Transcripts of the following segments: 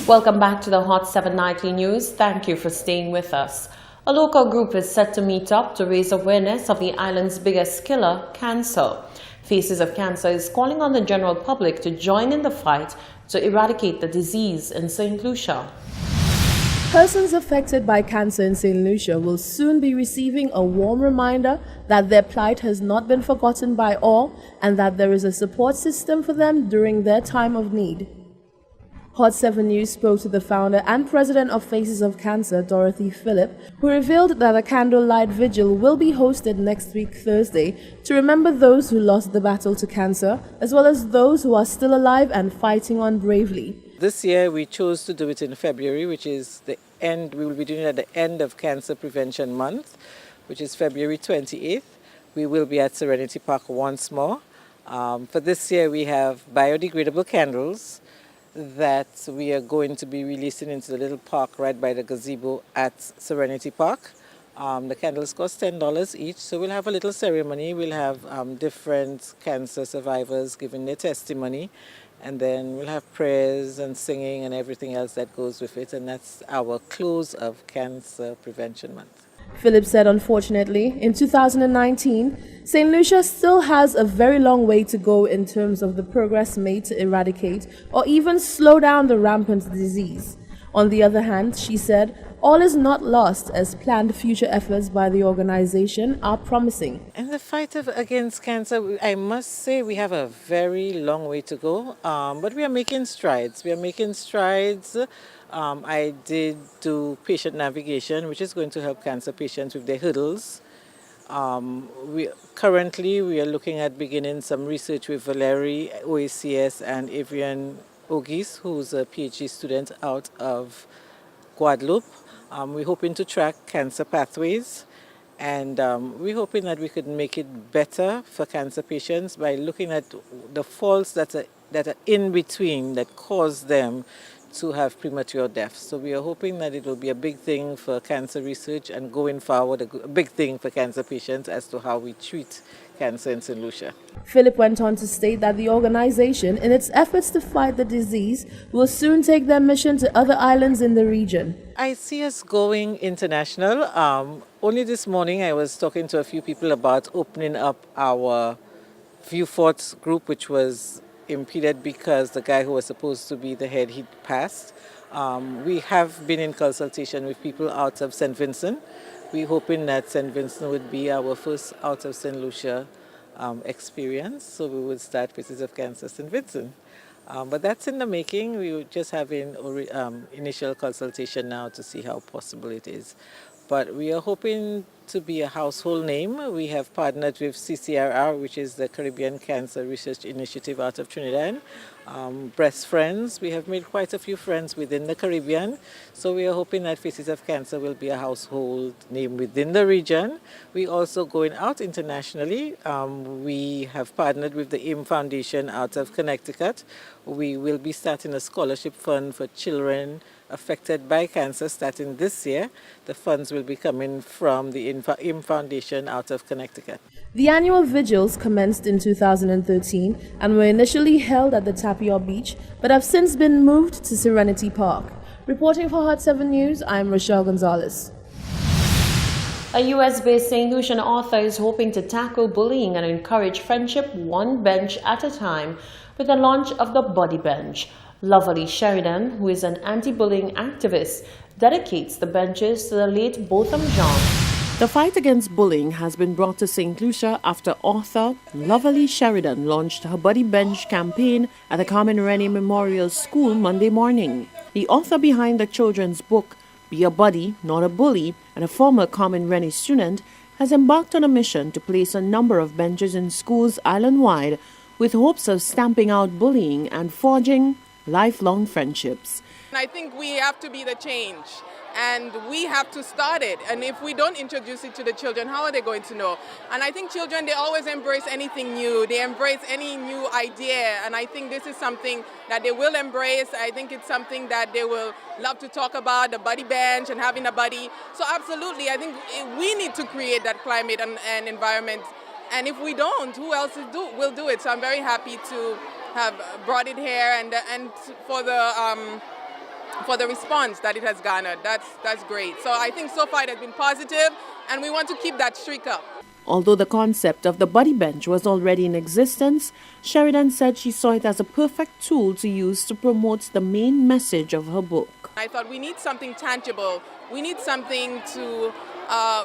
Welcome back to the Hot 7 Nightly News. Thank you for staying with us. A local group is set to meet up to raise awareness of the island's biggest killer, cancer. Faces of Cancer is calling on the general public to join in the fight to eradicate the disease in St. Lucia. Persons affected by cancer in St. Lucia will soon be receiving a warm reminder that their plight has not been forgotten by all and that there is a support system for them during their time of need. Hot 7 News spoke to the founder and president of Faces of Cancer, Dorothy Phillip, who revealed that a candlelight vigil will be hosted next week Thursday to remember those who lost the battle to cancer, as well as those who are still alive and fighting on bravely. This year we chose to do it in February, which is the end. We will be doing it at the end of Cancer Prevention Month, which is February 28th. We will be at Serenity Park once more. For this year we have biodegradable candles that we are going to be releasing into the little park right by the gazebo at Serenity Park. The candles cost $10 each, so we'll have a little ceremony. We'll have different cancer survivors giving their testimony, and then we'll have prayers and singing and everything else that goes with it, and that's our close of Cancer Prevention Month. Philip said, unfortunately, in 2019, St. Lucia still has a very long way to go in terms of the progress made to eradicate or even slow down the rampant disease. On the other hand, she said, all is not lost as planned future efforts by the organization are promising. In the fight against cancer, I must say we have a very long way to go, but we are making strides. I did do patient navigation, which is going to help cancer patients with their hurdles. Currently, we are looking at beginning some research with Valerie, OACS, and Avian Ogis, who's a PhD student out of Guadeloupe. We're hoping to track cancer pathways, and we're hoping that we could make it better for cancer patients by looking at the faults that are in between that cause them to have premature deaths. So we are hoping that it will be a big thing for cancer research and going forward a big thing for cancer patients as to how we treat cancer in St. Lucia. Philip went on to state that the organization, in its efforts to fight the disease, will soon take their mission to other islands in the region. I see us going international. Only this morning I was talking to a few people about opening up our View Forts group, which was impeded because the guy who was supposed to be the head, he passed. We have been in consultation with people out of St. Vincent. We're hoping that St. Vincent would be our first out of St. Lucia experience, so we would start Faces of Cancer St. Vincent. But that's in the making. We're just having initial consultation now to see how possible it is. But we are hoping to be a household name. We have partnered with CCRR, which is the Caribbean Cancer Research Initiative out of Trinidad. Breast Friends, we have made quite a few friends within the Caribbean. So we are hoping that Faces of Cancer will be a household name within the region. We're also going out internationally. We have partnered with the AIM Foundation out of Connecticut. We will be starting a scholarship fund for children affected by cancer starting this year. The funds will be coming from the AIM Foundation out of Connecticut. The annual vigils commenced in 2013 and were initially held at the Tapio Beach, but have since been moved to Serenity Park. Reporting for Hot 7 News, I'm Rochelle Gonzalez. A U.S.-based St. Lucian author is hoping to tackle bullying and encourage friendship one bench at a time with the launch of the Buddy Bench. Lovely Sheridan, who is an anti-bullying activist, dedicates the benches to the late Botham Jean. The fight against bullying has been brought to St. Lucia after author Lovely Sheridan launched her Buddy Bench campaign at the Carmen Rennie Memorial School Monday morning. The author behind the children's book, Be a Buddy, Not a Bully, and a former Carmen Rennie student, has embarked on a mission to place a number of benches in schools island-wide with hopes of stamping out bullying and forging lifelong friendships. I think we have to be the change, and we have to start it. And if we don't introduce it to the children, how are they going to know? And I think children, they always embrace anything new. They embrace any new idea. And I think this is something that they will embrace. I think it's something that they will love to talk about, the buddy bench and having a buddy. So absolutely, I think we need to create that climate and environment. And if we don't, who else will do it? So I'm very happy to have brought it here, and for the for the response that it has garnered. That's great. So I think so far it has been positive, and we want to keep that streak up. Although the concept of the buddy bench was already in existence, Sheridan said she saw it as a perfect tool to use to promote the main message of her book. I thought we need something tangible. We need something to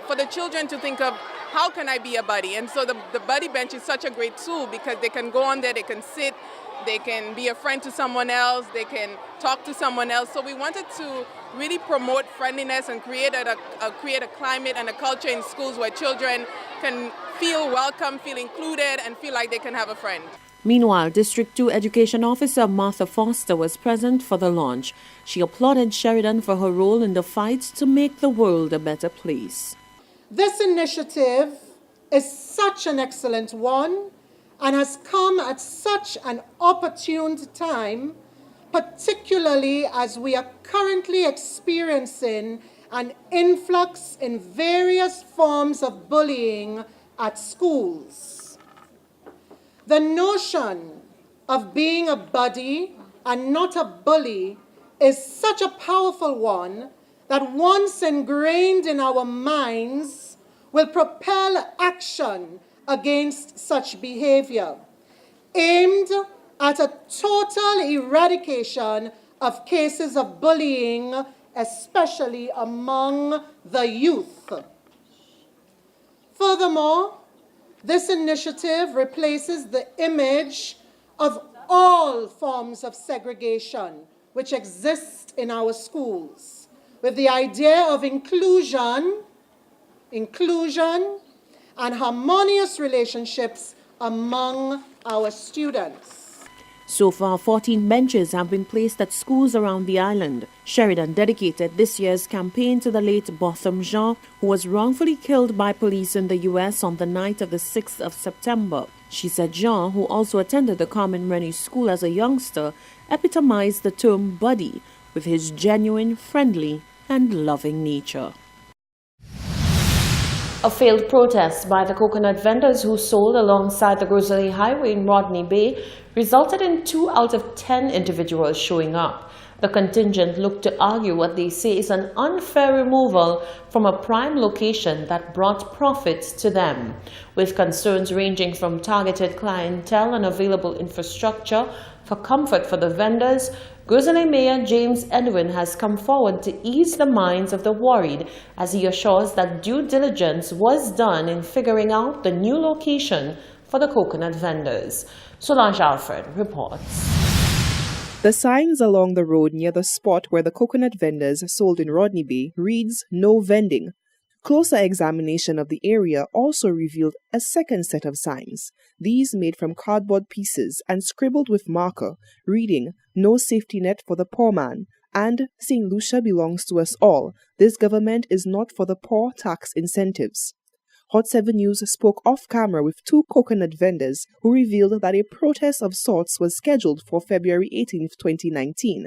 for the children to think of, how can I be a buddy? And so the buddy bench is such a great tool because they can go on there, they can sit, they can be a friend to someone else, they can talk to someone else. So we wanted to really promote friendliness and create a climate and a culture in schools where children can feel welcome, feel included, and feel like they can have a friend. Meanwhile, District 2 Education Officer Martha Foster was present for the launch. She applauded Sheridan for her role in the fight to make the world a better place. This initiative is such an excellent one and has come at such an opportune time, particularly as we are currently experiencing an influx in various forms of bullying at schools. The notion of being a buddy and not a bully is such a powerful one that once ingrained in our minds will propel action against such behavior, aimed at a total eradication of cases of bullying, especially among the youth. Furthermore, this initiative replaces the image of all forms of segregation which exist in our schools with the idea of inclusion, and harmonious relationships among our students. So far, 14 benches have been placed at schools around the island. Sheridan dedicated this year's campaign to the late Botham Jean, who was wrongfully killed by police in the U.S. on the night of the 6th of September. She said Jean, who also attended the Carmen Rennie School as a youngster, epitomized the term buddy with his genuine, friendly, and loving nature. A failed protest by the coconut vendors who sold alongside the Grizzly Highway in Rodney Bay resulted in 2 out of 10 individuals showing up. The contingent looked to argue what they say is an unfair removal from a prime location that brought profits to them, with concerns ranging from targeted clientele and available infrastructure for comfort for the vendors. Grizzly Mayor James Edwin has come forward to ease the minds of the worried as he assures that due diligence was done in figuring out the new location for the coconut vendors. Solange Alfred reports. The signs along the road near the spot where the coconut vendors sold in Rodney Bay reads "No vending." Closer examination of the area also revealed a second set of signs, these made from cardboard pieces and scribbled with marker, reading "No safety net for the poor man" and "St. Lucia belongs to us all. This government is not for the poor tax incentives." Hot 7 News spoke off-camera with 2 coconut vendors who revealed that a protest of sorts was scheduled for February 18, 2019.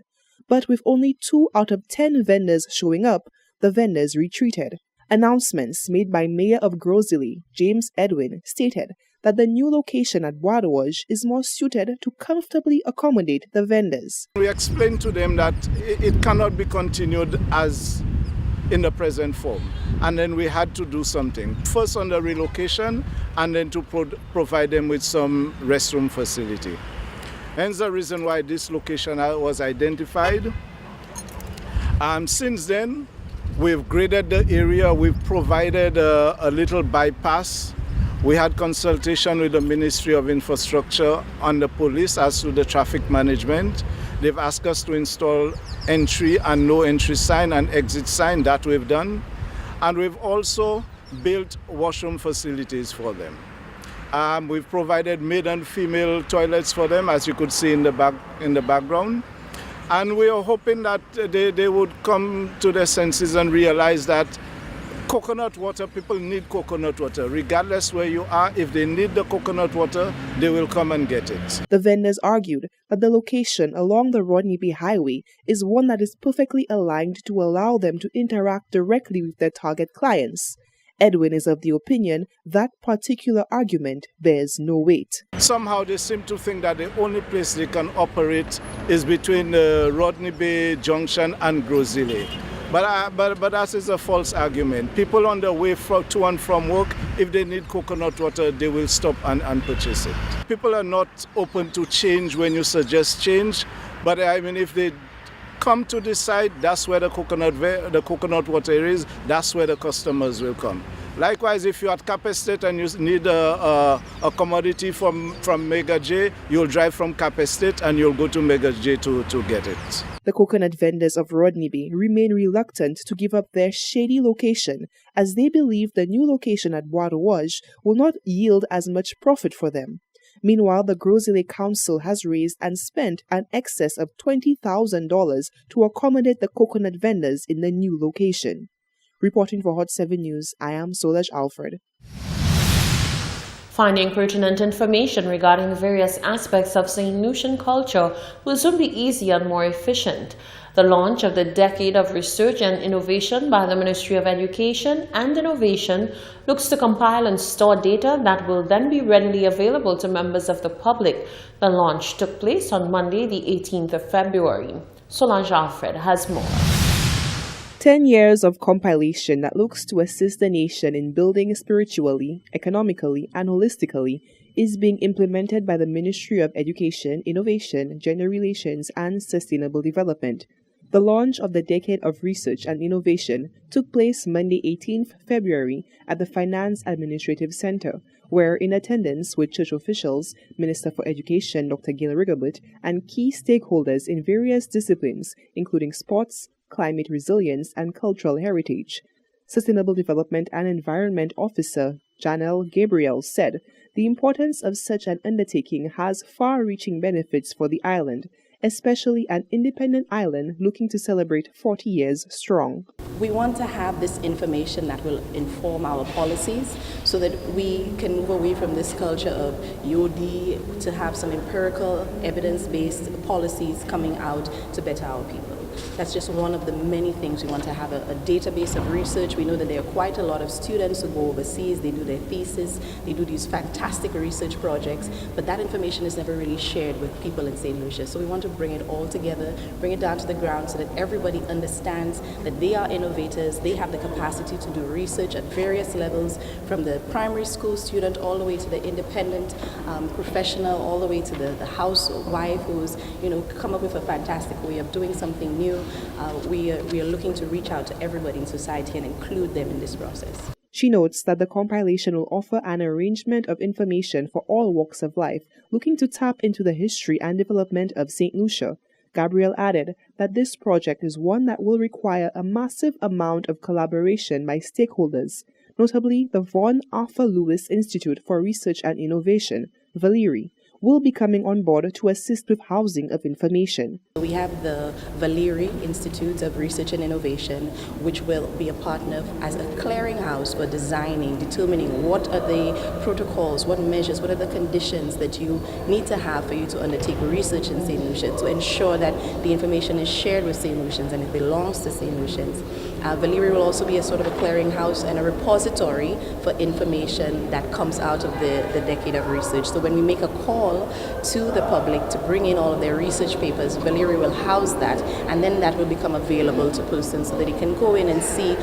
But with only 2 out of 10 vendors showing up, the vendors retreated. Announcements made by Mayor of Grosley, James Edwin, stated that the new location at Bois d'Orge is more suited to comfortably accommodate the vendors. We explained to them that it cannot be continued as in the present form, and then we had to do something. First on the relocation, and then to provide them with some restroom facility. Hence the reason why this location was identified. Since then, we've graded the area, we've provided a little bypass. We had consultation with the Ministry of Infrastructure and the police as to the traffic management. They've asked us to install entry and no entry sign and exit sign. That we've done. And we've also built washroom facilities for them. We've provided male and female toilets for them, as you could see in the background. And we are hoping that they would come to their senses and realize that coconut water, people need coconut water. Regardless where you are, if they need the coconut water, they will come and get it. The vendors argued that the location along the Rodney Bay Highway is one that is perfectly aligned to allow them to interact directly with their target clients. Edwin is of the opinion that particular argument bears no weight. Somehow they seem to think that the only place they can operate is between Rodney Bay Junction and Grozile. But that is a false argument. People on their way to and from work, if they need coconut water, they will stop and purchase it. People are not open to change when you suggest change, but I mean, if they come to this site, that's where the coconut water is, that's where the customers will come. Likewise, if you're at Cap Estate and you need a commodity from Mega J, you'll drive from Cap Estate and you'll go to Mega J to get it. The coconut vendors of Rodney Bay remain reluctant to give up their shady location as they believe the new location at Bois de Wage will not yield as much profit for them. Meanwhile, the Grozile Council has raised and spent an excess of $20,000 to accommodate the coconut vendors in the new location. Reporting for Hot 7 News, I am Solaj Alfred. Finding pertinent information regarding various aspects of St. Lucian culture will soon be easier and more efficient. The launch of the Decade of Research and Innovation by the Ministry of Education and Innovation looks to compile and store data that will then be readily available to members of the public. The launch took place on Monday, the 18th of February. Solange Alfred has more. 10 years of compilation that looks to assist the nation in building spiritually, economically, and holistically is being implemented by the Ministry of Education, Innovation, Gender Relations, and Sustainable Development. The launch of the Decade of Research and Innovation took place Monday, 18th February at the Finance Administrative Center, where in attendance with church officials, Minister for Education Dr. Gail Rigobert, and key stakeholders in various disciplines, including sports, climate resilience, and cultural heritage. Sustainable Development and Environment Officer Janelle Gabriel said the importance of such an undertaking has far-reaching benefits for the island, especially an independent island looking to celebrate 40 years strong. We want to have this information that will inform our policies so that we can move away from this culture of UOD to have some empirical, evidence-based policies coming out to better our people. That's just one of the many things. We want to have a database of research. We know that there are quite a lot of students who go overseas, they do their thesis, they do these fantastic research projects, but that information is never really shared with people in St. Lucia. So we want to bring it all together, bring it down to the ground so that everybody understands that they are innovators, they have the capacity to do research at various levels, from the primary school student all the way to the independent professional, all the way to the housewife who's come up with a fantastic way of doing something new. We are looking to reach out to everybody in society and include them in this process. She notes that the compilation will offer an arrangement of information for all walks of life, looking to tap into the history and development of St. Lucia. Gabriel added that this project is one that will require a massive amount of collaboration by stakeholders, notably the Vaughan Arthur Lewis Institute for Research and Innovation, Valeri, will be coming on board to assist with housing of information. We have the Valeri Institute of Research and Innovation, which will be a partner as a clearinghouse for designing, determining what are the protocols, what measures, what are the conditions that you need to have for you to undertake research in St. Lucia to ensure that the information is shared with St. Lucians and it belongs to St. Lucians. Valeri will also be a sort of a clearinghouse and a repository for information that comes out of the Decade of Research. So when we make a call to the public to bring in all of their research papers, Valeri will house that, and then that will become available to persons so that he can go in and see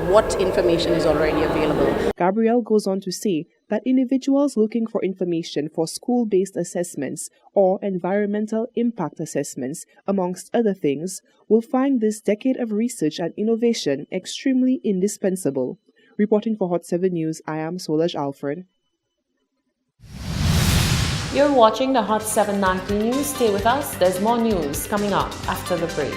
what information is already available. Gabrielle goes on to say that individuals looking for information for school-based assessments or environmental impact assessments, amongst other things, will find this Decade of Research and Innovation extremely indispensable. Reporting for Hot 7 News, I am Solaj Alfred. You're watching the Hot 7 Nightly News. Stay with us. There's more news coming up after the break.